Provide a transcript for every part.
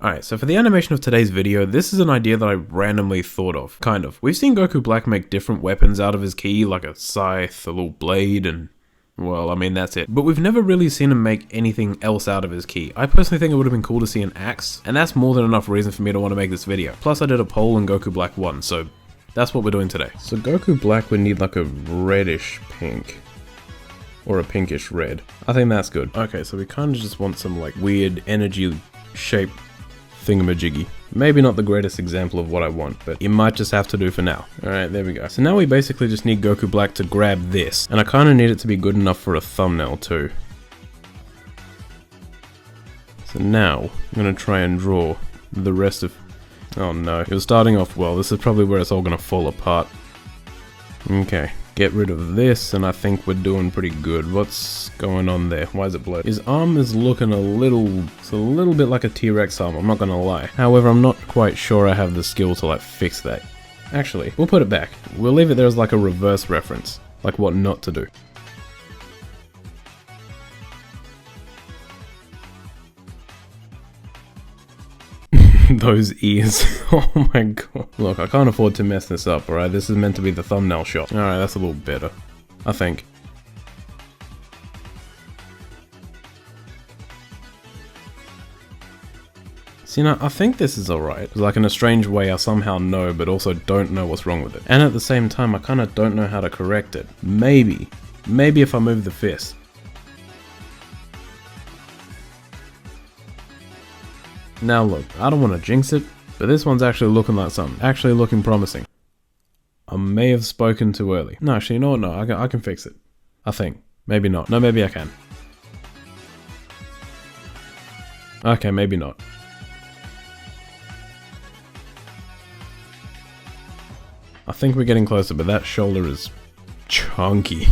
Alright, so for the animation of today's video, this is an idea that I randomly thought of. Kind of. We've seen Goku Black make different weapons out of his ki, like a scythe, a little blade, and... well, I mean, that's it. But we've never really seen him make anything else out of his ki. I personally think it would have been cool to see an axe, and that's more than enough reason for me to want to make this video. Plus, I did a poll and Goku Black won, so that's what we're doing today. So Goku Black would need like a reddish pink. Or a pinkish red. I think that's good. Okay, so we kind of just want some like weird energy shape thingamajiggy. Maybe not the greatest example of what I want, but it might just have to do for now. Alright, there we go. So now we basically just need Goku Black to grab this, and I kind of need it to be good enough for a thumbnail too. So now, I'm going to try and draw the rest of... oh no, it was starting off well. This is probably where it's all going to fall apart. Okay. Get rid of this, and I think we're doing pretty good. What's going on there? Why is it blurred? His arm is looking it's a little bit like a T-Rex arm, I'm not gonna lie. However, I'm not quite sure I have the skill to like fix that. Actually, we'll put it back. We'll leave it there as like a reverse reference, like what not to do. Those ears. Oh my god. Look, I can't afford to mess this up, alright? This is meant to be the thumbnail shot. Alright, that's a little better. I think. See, now, I think this is alright. Like, in a strange way, I somehow know, but also don't know what's wrong with it. And at the same time, I kind of don't know how to correct it. Maybe if I move the fist. Now look, I don't want to jinx it, but this one's actually looking like something. Actually looking promising. I may have spoken too early. No, actually, you know what? No, I can fix it. I think. Maybe not. No, maybe I can. Okay, maybe not. I think we're getting closer, but that shoulder is chunky.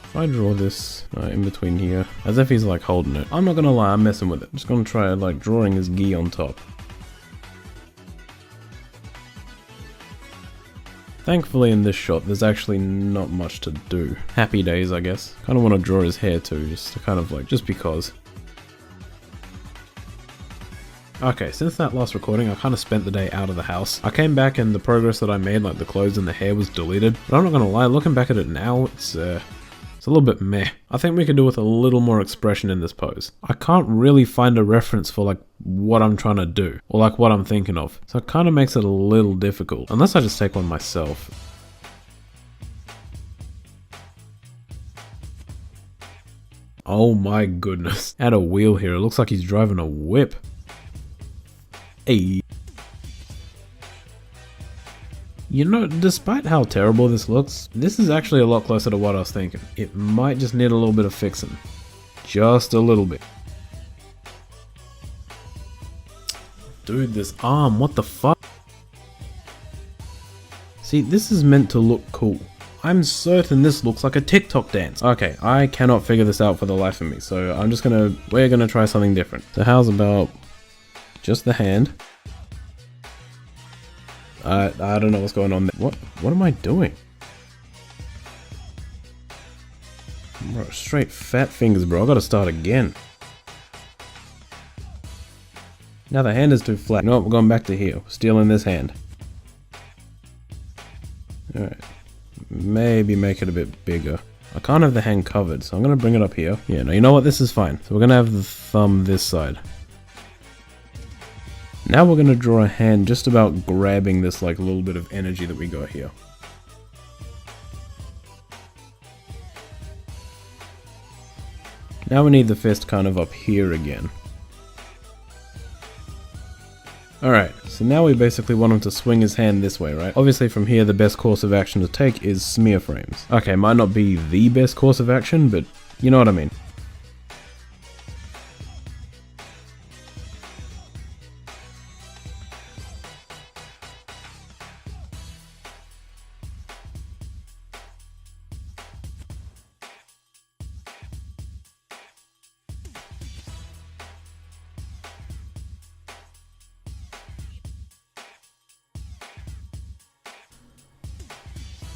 If I draw this in between here, as if he's like holding it, I'm not gonna lie, I'm messing with it. I'm just gonna try like drawing his gi on top. Thankfully in this shot, there's actually not much to do. Happy days, I guess. Kinda wanna draw his hair too, just to kind of like, just because. Okay, since that last recording, I kind of spent the day out of the house. I came back and the progress that I made, like the clothes and the hair, was deleted. But I'm not gonna lie, looking back at it now, it's a little bit meh. I think we could do with a little more expression in this pose. I can't really find a reference for like what I'm trying to do, or like what I'm thinking of. So it kind of makes it a little difficult, unless I just take one myself. Oh my goodness. Add a wheel here, it looks like he's driving a whip. Hey. You know, despite how terrible this looks, this is actually a lot closer to what I was thinking. It might just need a little bit of fixing. Just a little bit. Dude, this arm, what the fuck? See, this is meant to look cool. I'm certain this looks like a TikTok dance. Okay, I cannot figure this out for the life of me, so we're gonna try something different. So how's about just the hand? I don't know what's going on there. What am I doing? Bro, straight fat fingers, bro. I gotta start again. Now the hand is too flat. No, we're going back to here. Stealing this hand. Alright. Maybe make it a bit bigger. I can't have the hand covered, so I'm gonna bring it up here. Yeah, no, you know what? This is fine. So we're gonna have the thumb this side. Now we're going to draw a hand just about grabbing this like little bit of energy that we got here. Now we need the fist kind of up here again. Alright, so now we basically want him to swing his hand this way, right? Obviously from here the best course of action to take is smear frames. Okay, might not be the best course of action, but you know what I mean.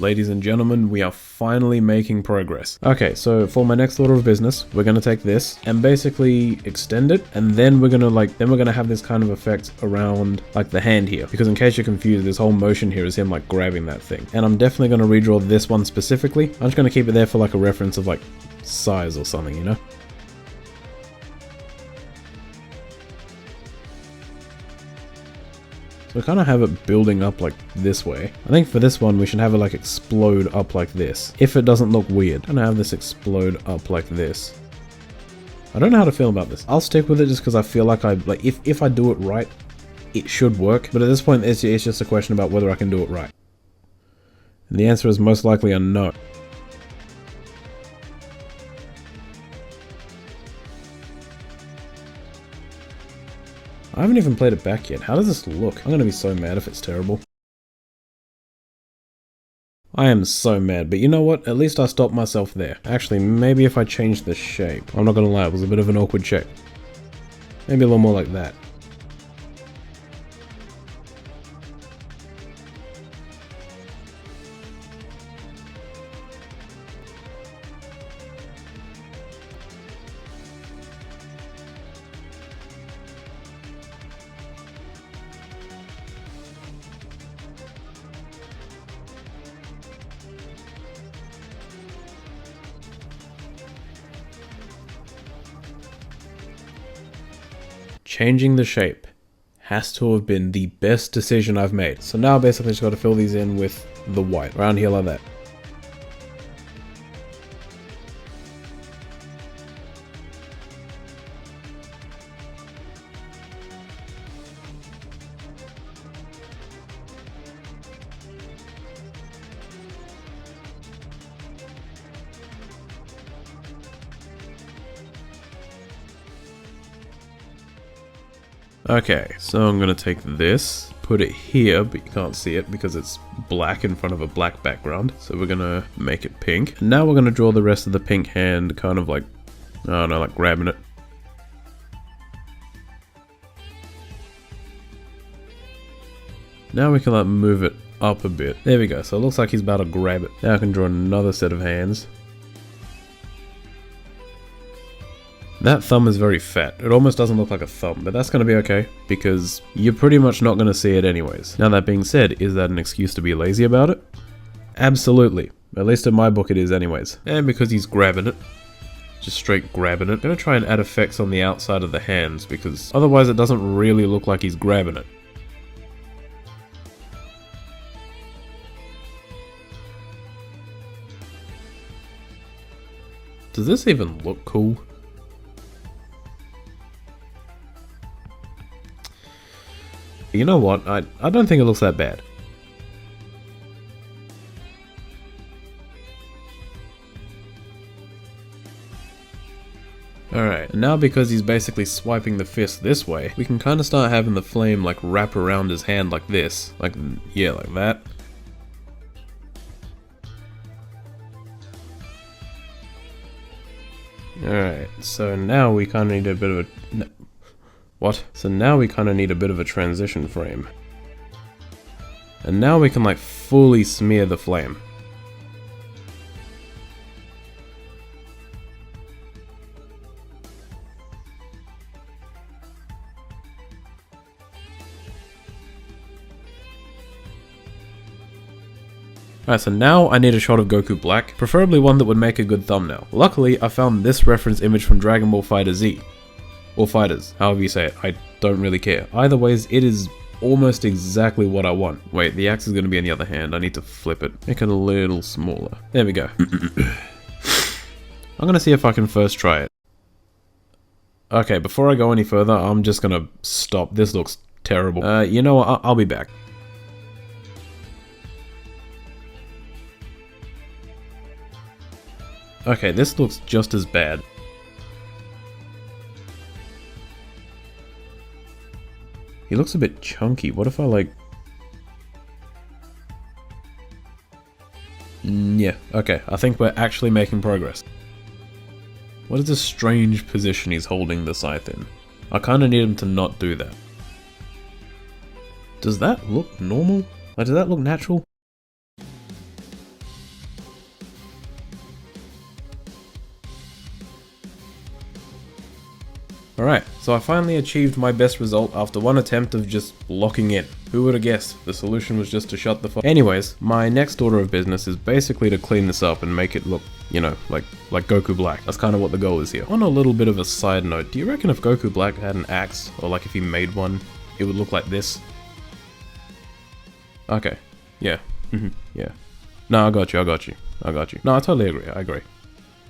ladies and gentlemen, we are finally making progress. Okay, so for my next order of business, we're gonna take this and basically extend it, and then we're gonna have this kind of effect around like the hand here, because in case you're confused, this whole motion here is him like grabbing that thing. And I'm definitely gonna redraw this one specifically. I'm just gonna keep it there for like a reference of like size or something, you know? So we kind of have it building up like this way. I think for this one we should have it like explode up like this, if it doesn't look weird. I'm gonna have this explode up like this. I don't know how to feel about this. I'll stick with it just because I feel like if I do it right, it should work. But at this point it's just a question about whether I can do it right. And the answer is most likely a no. I haven't even played it back yet. How does this look? I'm gonna be so mad if it's terrible. I am so mad, but you know what? At least I stopped myself there. Actually, maybe if I change the shape. I'm not gonna lie, it was a bit of an awkward shape. Maybe a little more like that. Changing the shape has to have been the best decision I've made. So now basically just got to fill these in with the white around here like that. Okay, so I'm gonna take this, put it here, but you can't see it because it's black in front of a black background. So we're gonna make it pink. And now we're gonna draw the rest of the pink hand kind of like, I don't know, like grabbing it. Now we can like move it up a bit. There we go, so it looks like he's about to grab it. Now I can draw another set of hands. That thumb is very fat. It almost doesn't look like a thumb, but that's going to be okay, because you're pretty much not going to see it anyways. Now that being said, is that an excuse to be lazy about it? Absolutely. At least in my book it is anyways. And because he's grabbing it, just straight grabbing it, I'm going to try and add effects on the outside of the hands, because otherwise it doesn't really look like he's grabbing it. Does this even look cool? You know what, I don't think it looks that bad. Alright, and now because he's basically swiping the fist this way, we can kind of start having the flame like wrap around his hand like this. Like, yeah, like that. Alright, so now we kind of need a bit of a... No. What? So now we kind of need a bit of a transition frame. And now we can like fully smear the flame. Alright, so now I need a shot of Goku Black, preferably one that would make a good thumbnail. Luckily, I found this reference image from Dragon Ball FighterZ. Or Fighters, however you say it, I don't really care. Either ways, it is almost exactly what I want. Wait, the axe is going to be in the other hand, I need to flip it. Make it a little smaller. There we go. I'm going to see if I can first try it. Okay, before I go any further, I'm just going to stop. This looks terrible. You know what, I'll be back. Okay, this looks just as bad. He looks a bit chunky. What if I like... Yeah, okay. I think we're actually making progress. What is this strange position he's holding the scythe in? I kind of need him to not do that. Does that look normal? Like, does that look natural? Alright, so I finally achieved my best result after one attempt of just locking in. Who would have guessed? The solution was just to shut the fuck. Anyways, my next order of business is basically to clean this up and make it look, you know, like Goku Black. That's kind of what the goal is here. On a little bit of a side note, do you reckon if Goku Black had an axe, or like if he made one, it would look like this? Okay. Yeah. Yeah. No, I got you. No, I totally agree. I agree.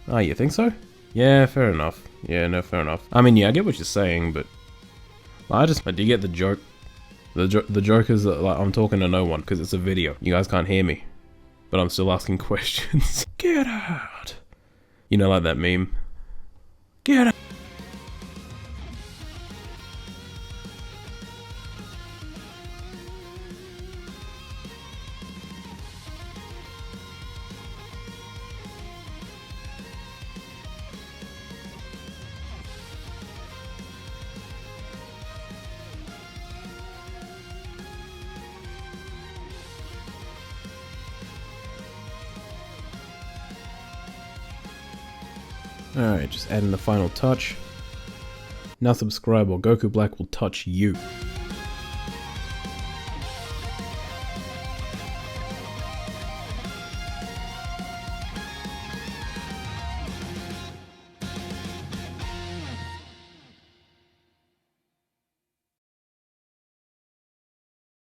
Ah, you think so? Yeah, fair enough. Yeah, no, fair enough. I mean, yeah, I get what you're saying, but do you get the joke? The joke is that, like, I'm talking to no one because it's a video. You guys can't hear me, but I'm still asking questions. Get out. You know, like that meme. Get out. Alright, just adding the final touch. Now subscribe or Goku Black will touch you.